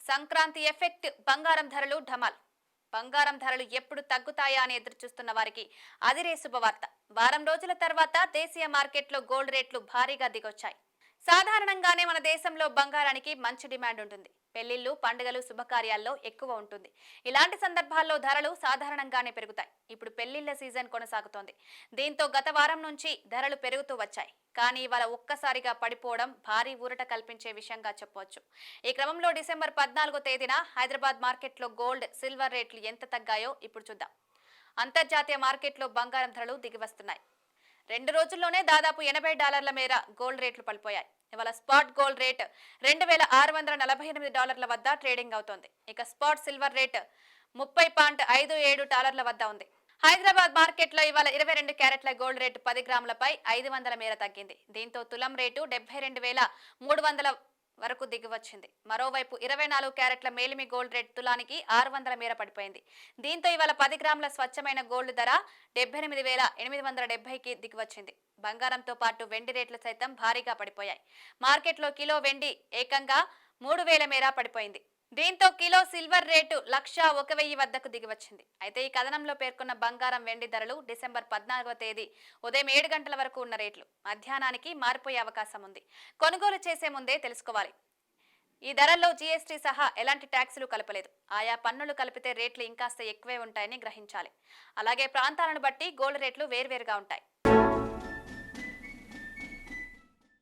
Sankranti effect బంగారం ధరలు ఢమాల్. బంగారం ధరలు ఎప్పుడు తగ్గుతాయా అని ఎదురు చూస్తున్న వారికి అదిరే శుభవార్త. వారం రోజుల తర్వాత దేశీయ మార్కెట్లో గోల్డ్ రేట్లు భారీగా దిగొచ్చాయి. సాధారణంగానే మన దేశంలో బంగారానికి మంచి డిమాండ్ ఉంటుంది. పెళ్లిళ్లు, పండుగలు, శుభకార్యాల్లో ఎక్కువ ఉంటుంది. ఇలాంటి సందర్భాల్లో ధరలు సాధారణంగానే పెరుగుతాయి. ఇప్పుడు పెళ్లిళ్ల సీజన్ కొనసాగుతోంది. దీంతో గత వారం నుంచి ధరలు పెరుగుతూ వచ్చాయి. కానీ ఇవాళ ఒక్కసారిగా పడిపోవడం భారీ ఊరట కల్పించే విషయంగా చెప్పవచ్చు. ఈ క్రమంలో డిసెంబర్ 14వ తేదీన హైదరాబాద్ మార్కెట్లో గోల్డ్, సిల్వర్ రేట్లు ఎంత తగ్గాయో ఇప్పుడు చూద్దాం. అంతర్జాతీయ మార్కెట్లో బంగారం ధరలు దిగివస్తున్నాయి. 2 రోజుల్లోనే దాదాపు $80 మేర గోల్డ్ రేట్లు పడిపోయాయి. ఇవాళ స్పాట్ గోల్డ్ రేట్ $2648 వద్ద ట్రేడింగ్ అవుతోంది. ఇక స్పాట్ సిల్వర్ రేట్ $30.57 వద్ద ఉంది. హైదరాబాద్ మార్కెట్లో ఇవాళ 22 క్యారెట్ల గోల్డ్ రేటు 10 గ్రాములపై 500 మేర తగ్గింది. దీంతో తులం రేటు 72,300 వరకు దిగివచ్చింది. మరోవైపు 24 క్యారెట్ల మేలిమి గోల్డ్ రేట్ తులానికి 600 మేర పడిపోయింది. దీంతో ఇవాళ 10 గ్రాముల స్వచ్ఛమైన గోల్డ్ ధర 78,870కి దిగివచ్చింది. బంగారంతో పాటు వెండి రేట్లు సైతం భారీగా పడిపోయాయి. మార్కెట్లో కిలో వెండి ఏకంగా 3,000 మేర పడిపోయింది. దీంతో కిలో సిల్వర్ రేటు 1,01,000 వద్దకు దిగివచ్చింది. అయితే ఈ కథనంలో పేర్కొన్న బంగారం, వెండి ధరలు డిసెంబర్ 14వ తేదీ ఉదయం 7 గంటల వరకు ఉన్న రేట్లు. మధ్యాహ్నానికి మారిపోయే అవకాశం ఉంది. కొనుగోలు చేసే ముందే తెలుసుకోవాలి. ఈ ధరల్లో జీఎస్టీ సహా ఎలాంటి ట్యాక్సులు కలపలేదు. ఆయా పన్నులు కలిపితే రేట్లు ఇంకాస్త ఎక్కువే ఉంటాయని గ్రహించాలి. అలాగే ప్రాంతాలను బట్టి గోల్డ్ రేట్లు వేర్వేరుగా ఉంటాయి.